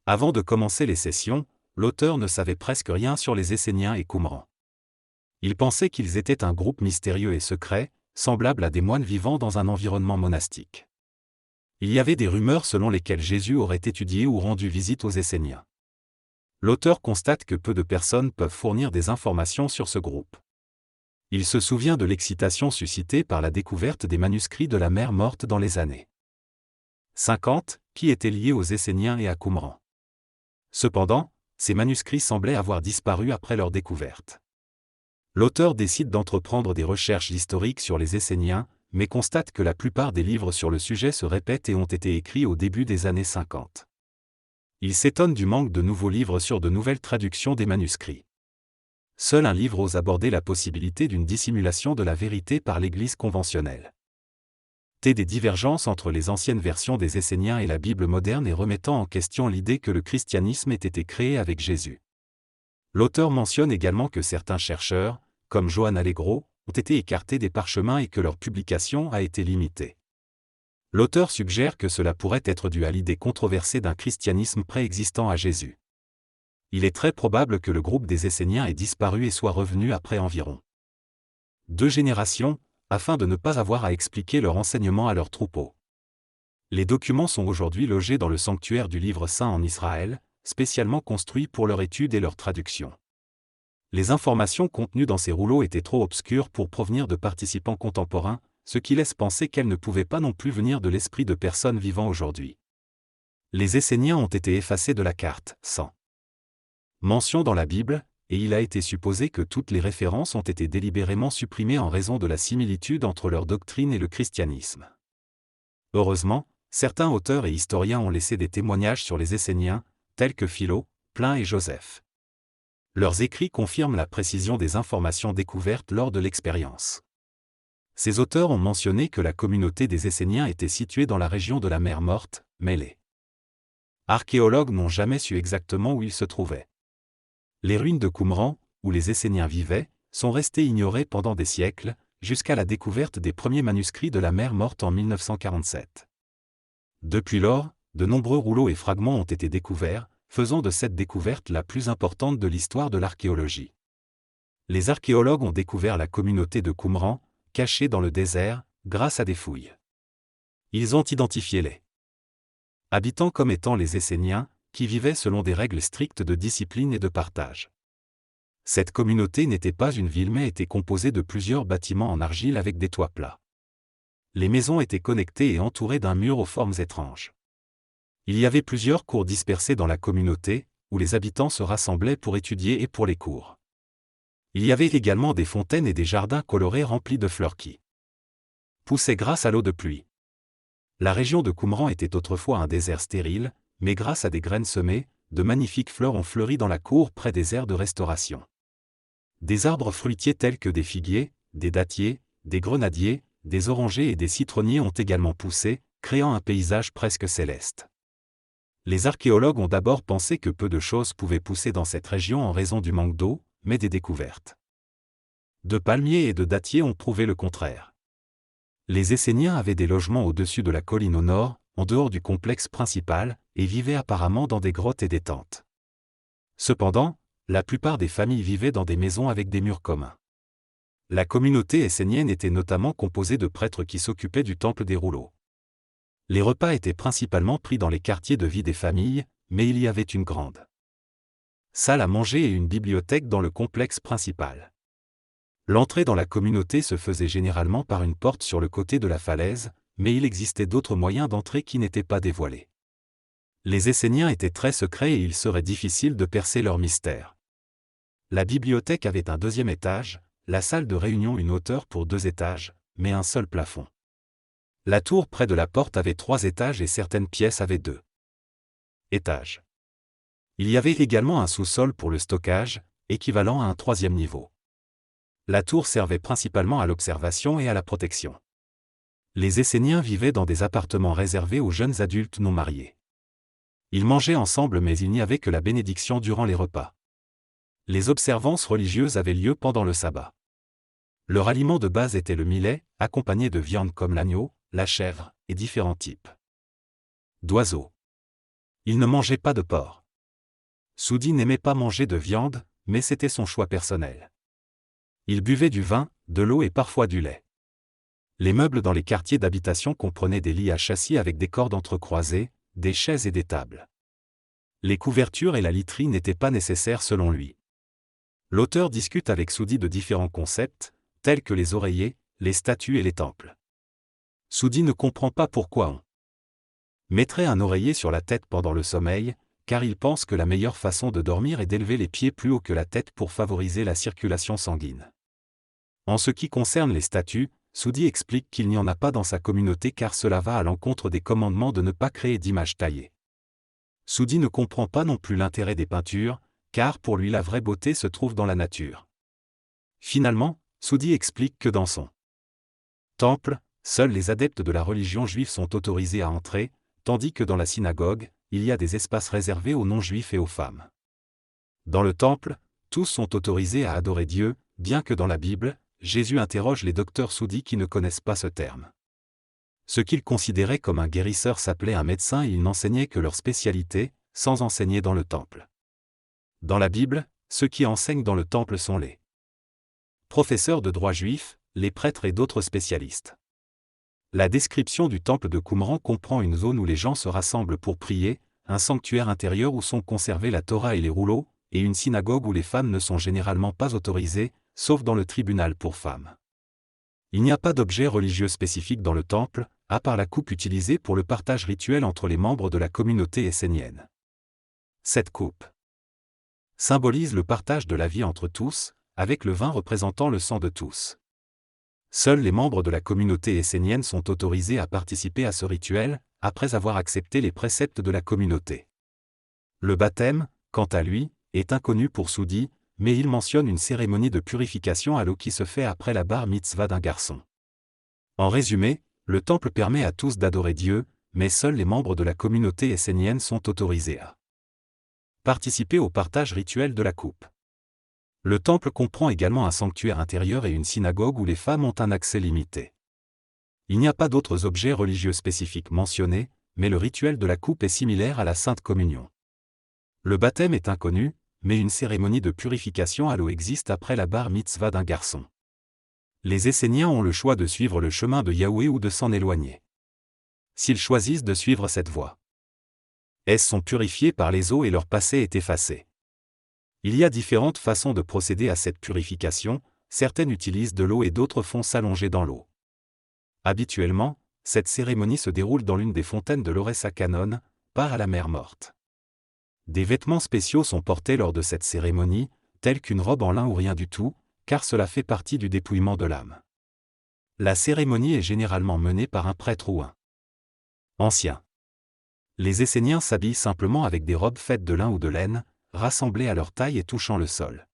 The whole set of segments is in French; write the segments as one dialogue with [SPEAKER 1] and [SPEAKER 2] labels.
[SPEAKER 1] Avant de commencer les sessions, l'auteur ne savait presque rien sur les Esséniens et Qumran. Il pensait qu'ils étaient un groupe mystérieux et secret, semblable à des moines vivant dans un environnement monastique. Il y avait des rumeurs selon lesquelles Jésus aurait étudié ou rendu visite aux Esséniens. L'auteur constate que peu de personnes peuvent fournir des informations sur ce groupe. Il se souvient de l'excitation suscitée par la découverte des manuscrits de la Mer Morte dans les années 50, qui étaient liés aux Esséniens et à Qumran. Cependant, ces manuscrits semblaient avoir disparu après leur découverte. L'auteur décide d'entreprendre des recherches historiques sur les Esséniens, mais constate que la plupart des livres sur le sujet se répètent et ont été écrits au début des années 50. Il s'étonne du manque de nouveaux livres sur de nouvelles traductions des manuscrits. Seul un livre ose aborder la possibilité d'une dissimulation de la vérité par l'Église conventionnelle. Des divergences entre les anciennes versions des Esséniens et la Bible moderne et remettant en question l'idée que le christianisme ait été créé avec Jésus. L'auteur mentionne également que certains chercheurs, comme Johann Allegro, ont été écartés des parchemins et que leur publication a été limitée. L'auteur suggère que cela pourrait être dû à l'idée controversée d'un christianisme préexistant à Jésus. Il est très probable que le groupe des Esséniens ait disparu et soit revenu après environ 2 générations, afin de ne pas avoir à expliquer leur enseignement à leurs troupeaux. Les documents sont aujourd'hui logés dans le sanctuaire du Livre saint en Israël, spécialement construit pour leur étude et leur traduction. Les informations contenues dans ces rouleaux étaient trop obscures pour provenir de participants contemporains, ce qui laisse penser qu'elles ne pouvaient pas non plus venir de l'esprit de personnes vivant aujourd'hui. Les Esséniens ont été effacés de la carte, sans mention dans la Bible, et il a été supposé que toutes les références ont été délibérément supprimées en raison de la similitude entre leur doctrine et le christianisme. Heureusement, certains auteurs et historiens ont laissé des témoignages sur les Esséniens, tels que Philo, Plein et Joseph. Leurs écrits confirment la précision des informations découvertes lors de l'expérience. Ces auteurs ont mentionné que la communauté des Esséniens était située dans la région de la Mer Morte, mais les archéologues n'ont jamais su exactement où ils se trouvaient. Les ruines de Qumran, où les Esséniens vivaient, sont restées ignorées pendant des siècles, jusqu'à la découverte des premiers manuscrits de la Mer Morte en 1947. Depuis lors, de nombreux rouleaux et fragments ont été découverts, faisant de cette découverte la plus importante de l'histoire de l'archéologie. Les archéologues ont découvert la communauté de Qumran, cachée dans le désert, grâce à des fouilles. Ils ont identifié les habitants comme étant les Esséniens, qui vivaient selon des règles strictes de discipline et de partage. Cette communauté n'était pas une ville mais était composée de plusieurs bâtiments en argile avec des toits plats. Les maisons étaient connectées et entourées d'un mur aux formes étranges. Il y avait plusieurs cours dispersés dans la communauté, où les habitants se rassemblaient pour étudier et pour les cours. Il y avait également des fontaines et des jardins colorés remplis de fleurs qui poussaient grâce à l'eau de pluie. La région de Qumran était autrefois un désert stérile, mais grâce à des graines semées, de magnifiques fleurs ont fleuri dans la cour près des aires de restauration. Des arbres fruitiers tels que des figuiers, des dattiers, des grenadiers, des orangers et des citronniers ont également poussé, créant un paysage presque céleste. Les archéologues ont d'abord pensé que peu de choses pouvaient pousser dans cette région en raison du manque d'eau, mais des découvertes de palmiers et de dattiers ont prouvé le contraire. Les Esséniens avaient des logements au-dessus de la colline au nord, en dehors du complexe principal, et vivaient apparemment dans des grottes et des tentes. Cependant, la plupart des familles vivaient dans des maisons avec des murs communs. La communauté essénienne était notamment composée de prêtres qui s'occupaient du temple des rouleaux. Les repas étaient principalement pris dans les quartiers de vie des familles, mais il y avait une grande salle à manger et une bibliothèque dans le complexe principal. L'entrée dans la communauté se faisait généralement par une porte sur le côté de la falaise, mais il existait d'autres moyens d'entrée qui n'étaient pas dévoilés. Les Esséniens étaient très secrets et il serait difficile de percer leur mystère. La bibliothèque avait un 2e étage, la salle de réunion une hauteur pour 2 étages, mais un seul plafond. La tour près de la porte avait 3 étages et certaines pièces avaient 2 étages. Il y avait également un sous-sol pour le stockage, équivalent à un 3e niveau. La tour servait principalement à l'observation et à la protection. Les Esséniens vivaient dans des appartements réservés aux jeunes adultes non mariés. Ils mangeaient ensemble mais il n'y avait que la bénédiction durant les repas. Les observances religieuses avaient lieu pendant le sabbat. Leur aliment de base était le millet, accompagné de viande comme l'agneau, la chèvre, et différents types d'oiseaux. Il ne mangeait pas de porc. Soudi n'aimait pas manger de viande, mais c'était son choix personnel. Il buvait du vin, de l'eau et parfois du lait. Les meubles dans les quartiers d'habitation comprenaient des lits à châssis avec des cordes entrecroisées, des chaises et des tables. Les couvertures et la literie n'étaient pas nécessaires selon lui. L'auteur discute avec Soudi de différents concepts, tels que les oreillers, les statues et les temples. Soudi ne comprend pas pourquoi on mettrait un oreiller sur la tête pendant le sommeil, car il pense que la meilleure façon de dormir est d'élever les pieds plus haut que la tête pour favoriser la circulation sanguine. En ce qui concerne les statues, Soudi explique qu'il n'y en a pas dans sa communauté car cela va à l'encontre des commandements de ne pas créer d'images taillées. Soudi ne comprend pas non plus l'intérêt des peintures, car pour lui la vraie beauté se trouve dans la nature. Finalement, Soudi explique que dans son temple, seuls les adeptes de la religion juive sont autorisés à entrer, tandis que dans la synagogue, il y a des espaces réservés aux non-juifs et aux femmes. Dans le temple, tous sont autorisés à adorer Dieu, bien que dans la Bible, Jésus interroge les docteurs Soudi qui ne connaissent pas ce terme. Ce qu'ils considéraient comme un guérisseur s'appelait un médecin et ils n'enseignaient que leur spécialité, sans enseigner dans le temple. Dans la Bible, ceux qui enseignent dans le temple sont les professeurs de droit juif, les prêtres et d'autres spécialistes. La description du temple de Qumran comprend une zone où les gens se rassemblent pour prier, un sanctuaire intérieur où sont conservés la Torah et les rouleaux, et une synagogue où les femmes ne sont généralement pas autorisées, sauf dans le tribunal pour femmes. Il n'y a pas d'objet religieux spécifique dans le temple, à part la coupe utilisée pour le partage rituel entre les membres de la communauté essénienne. Cette coupe symbolise le partage de la vie entre tous, avec le vin représentant le sang de tous. Seuls les membres de la communauté essénienne sont autorisés à participer à ce rituel, après avoir accepté les préceptes de la communauté. Le baptême, quant à lui, est inconnu pour Soudi, mais il mentionne une cérémonie de purification à l'eau qui se fait après la bar mitzvah d'un garçon. En résumé, le temple permet à tous d'adorer Dieu, mais seuls les membres de la communauté essénienne sont autorisés à participer au partage rituel de la coupe. Le temple comprend également un sanctuaire intérieur et une synagogue où les femmes ont un accès limité. Il n'y a pas d'autres objets religieux spécifiques mentionnés, mais le rituel de la coupe est similaire à la Sainte Communion. Le baptême est inconnu, mais une cérémonie de purification à l'eau existe après la bar mitzvah d'un garçon. Les Esséniens ont le choix de suivre le chemin de Yahweh ou de s'en éloigner. S'ils choisissent de suivre cette voie, elles sont purifiées par les eaux et leur passé est effacé. Il y a différentes façons de procéder à cette purification, certaines utilisent de l'eau et d'autres font s'allonger dans l'eau. Habituellement, cette cérémonie se déroule dans l'une des fontaines de l'Oresa Canon, par à la mer Morte. Des vêtements spéciaux sont portés lors de cette cérémonie, tels qu'une robe en lin ou rien du tout, car cela fait partie du dépouillement de l'âme. La cérémonie est généralement menée par un prêtre ou un ancien. Les Esséniens s'habillent simplement avec des robes faites de lin ou de laine, rassemblées à leur taille et touchant le sol.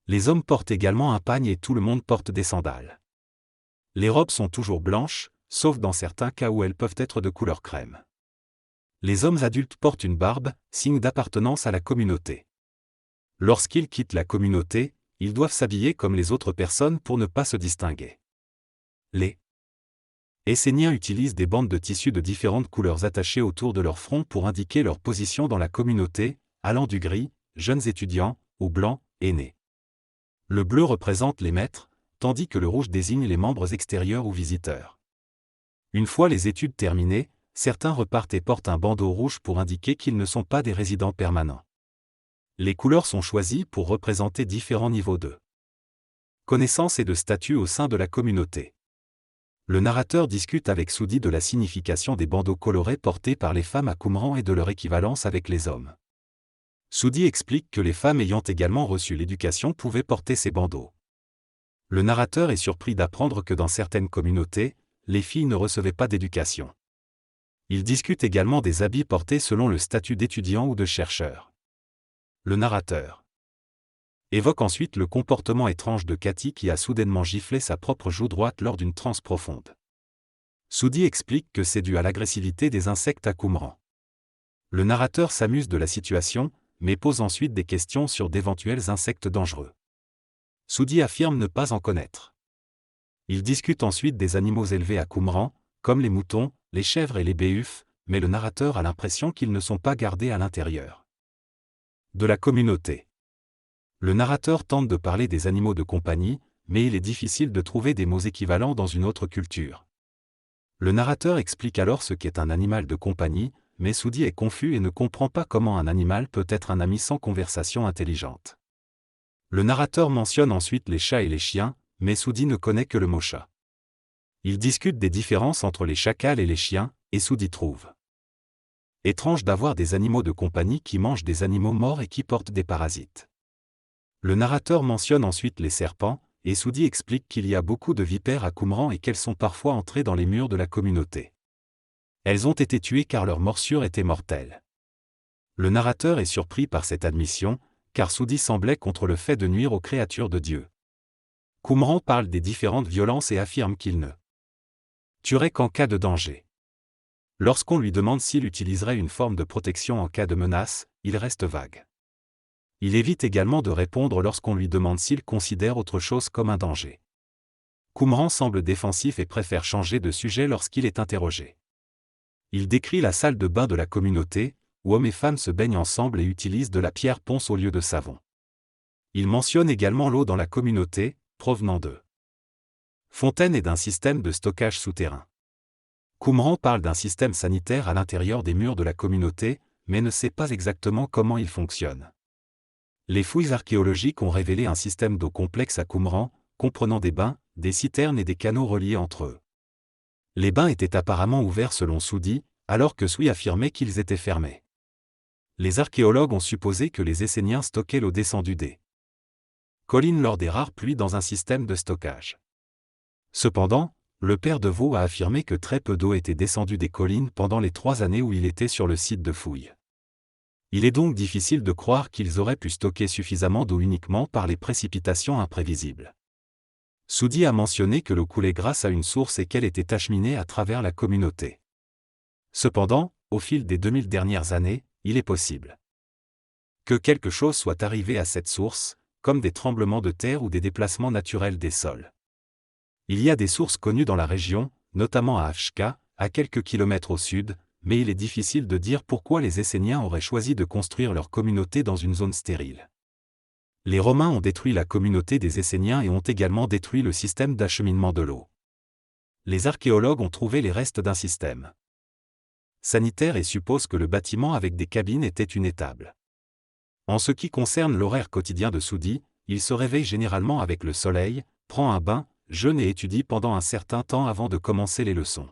[SPEAKER 1] Les hommes portent également un pagne et tout le monde porte des sandales. Les robes sont toujours blanches, sauf dans certains cas où elles peuvent être de couleur crème. Les hommes adultes portent une barbe, signe d'appartenance à la communauté. Lorsqu'ils quittent la communauté, ils doivent s'habiller comme les autres personnes pour ne pas se distinguer. Les Esséniens utilisent des bandes de tissu de différentes couleurs attachées autour de leur front pour indiquer leur position dans la communauté, allant du gris, jeunes étudiants, au blanc, aînés. Le bleu représente les maîtres, tandis que le rouge désigne les membres extérieurs ou visiteurs. Une fois les études terminées, certains repartent et portent un bandeau rouge pour indiquer qu'ils ne sont pas des résidents permanents. Les couleurs sont choisies pour représenter différents niveaux de connaissance et de statut au sein de la communauté. Le narrateur discute avec Soudi de la signification des bandeaux colorés portés par les femmes à Qumran et de leur équivalence avec les hommes. Soudi explique que les femmes ayant également reçu l'éducation pouvaient porter ces bandeaux. Le narrateur est surpris d'apprendre que dans certaines communautés, les filles ne recevaient pas d'éducation. Il discute également des habits portés selon le statut d'étudiant ou de chercheur. Le narrateur évoque ensuite le comportement étrange de Cathy qui a soudainement giflé sa propre joue droite lors d'une transe profonde. Soudi explique que c'est dû à l'agressivité des insectes à Qumran. Le narrateur s'amuse de la situation, mais pose ensuite des questions sur d'éventuels insectes dangereux. Soudi affirme ne pas en connaître. Il discute ensuite des animaux élevés à Qumran, comme les moutons, les chèvres et les béhufs, mais le narrateur a l'impression qu'ils ne sont pas gardés à l'intérieur de la communauté. Le narrateur tente de parler des animaux de compagnie, mais il est difficile de trouver des mots équivalents dans une autre culture. Le narrateur explique alors ce qu'est un animal de compagnie, mais Sudi est confus et ne comprend pas comment un animal peut être un ami sans conversation intelligente. Le narrateur mentionne ensuite les chats et les chiens, mais Sudi ne connaît que le mot chat. Il discute des différences entre les chacals et les chiens, et Sudi trouve étrange d'avoir des animaux de compagnie qui mangent des animaux morts et qui portent des parasites. Le narrateur mentionne ensuite les serpents, et Sudi explique qu'il y a beaucoup de vipères à Qumran et qu'elles sont parfois entrées dans les murs de la communauté. Elles ont été tuées car leur morsure était mortelle. Le narrateur est surpris par cette admission, car Sudi semblait contre le fait de nuire aux créatures de Dieu. Qumran parle des différentes violences et affirme qu'il ne tuerait qu'en cas de danger. Lorsqu'on lui demande s'il utiliserait une forme de protection en cas de menace, il reste vague. Il évite également de répondre lorsqu'on lui demande s'il considère autre chose comme un danger. Qumran semble défensif et préfère changer de sujet lorsqu'il est interrogé. Il décrit la salle de bain de la communauté, où hommes et femmes se baignent ensemble et utilisent de la pierre ponce au lieu de savon. Il mentionne également l'eau dans la communauté, provenant de fontaines et d'un système de stockage souterrain. Qumran parle d'un système sanitaire à l'intérieur des murs de la communauté, mais ne sait pas exactement comment il fonctionne. Les fouilles archéologiques ont révélé un système d'eau complexe à Qumran, comprenant des bains, des citernes et des canaux reliés entre eux. Les bains étaient apparemment ouverts selon Sudi, alors que Sui affirmait qu'ils étaient fermés. Les archéologues ont supposé que les Esséniens stockaient l'eau descendue des collines lors des rares pluies dans un système de stockage. Cependant, le père de Vaux a affirmé que très peu d'eau était descendue des collines pendant les 3 années où il était sur le site de fouilles. Il est donc difficile de croire qu'ils auraient pu stocker suffisamment d'eau uniquement par les précipitations imprévisibles. Sudi a mentionné que l'eau coulait grâce à une source et qu'elle était acheminée à travers la communauté. Cependant, au fil des 2000 dernières années, il est possible que quelque chose soit arrivé à cette source, comme des tremblements de terre ou des déplacements naturels des sols. Il y a des sources connues dans la région, notamment à Afshka, à quelques kilomètres au sud, mais il est difficile de dire pourquoi les Esséniens auraient choisi de construire leur communauté dans une zone stérile. Les Romains ont détruit la communauté des Esséniens et ont également détruit le système d'acheminement de l'eau. Les archéologues ont trouvé les restes d'un système sanitaire et supposent que le bâtiment avec des cabines était une étable. En ce qui concerne l'horaire quotidien de Sudi, il se réveille généralement avec le soleil, prend un bain, jeûne et étudie pendant un certain temps avant de commencer les leçons.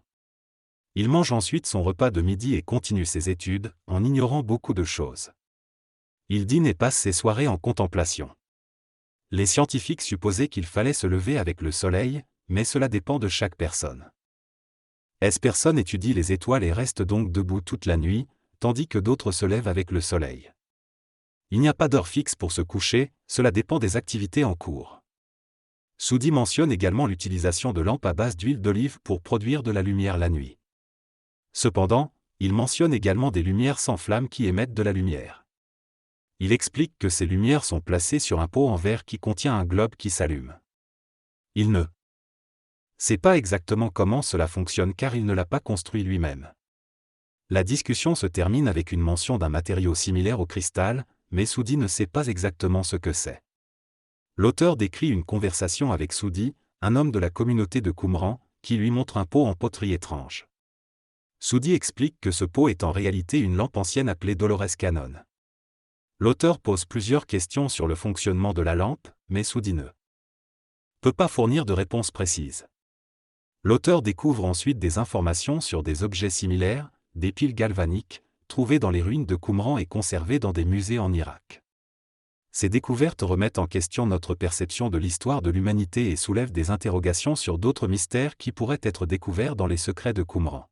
[SPEAKER 1] Il mange ensuite son repas de midi et continue ses études, en ignorant beaucoup de choses. Il dîne et passe ses soirées en contemplation. Les scientifiques supposaient qu'il fallait se lever avec le soleil, mais cela dépend de chaque personne. Personne étudie les étoiles et reste donc debout toute la nuit, tandis que d'autres se lèvent avec le soleil. Il n'y a pas d'heure fixe pour se coucher, cela dépend des activités en cours. Sudi mentionne également l'utilisation de lampes à base d'huile d'olive pour produire de la lumière la nuit. Cependant, il mentionne également des lumières sans flamme qui émettent de la lumière. Il explique que ces lumières sont placées sur un pot en verre qui contient un globe qui s'allume. Il ne sait pas exactement comment cela fonctionne car il ne l'a pas construit lui-même. La discussion se termine avec une mention d'un matériau similaire au cristal, mais Sudi ne sait pas exactement ce que c'est. L'auteur décrit une conversation avec Sudi, un homme de la communauté de Qumran, qui lui montre un pot en poterie étrange. Sudi explique que ce pot est en réalité une lampe ancienne appelée Dolores Cannon. L'auteur pose plusieurs questions sur le fonctionnement de la lampe, mais Sudi ne peut pas fournir de réponse précise. L'auteur découvre ensuite des informations sur des objets similaires, des piles galvaniques, trouvées dans les ruines de Qumran et conservées dans des musées en Irak. Ces découvertes remettent en question notre perception de l'histoire de l'humanité et soulèvent des interrogations sur d'autres mystères qui pourraient être découverts dans les secrets de Qumran.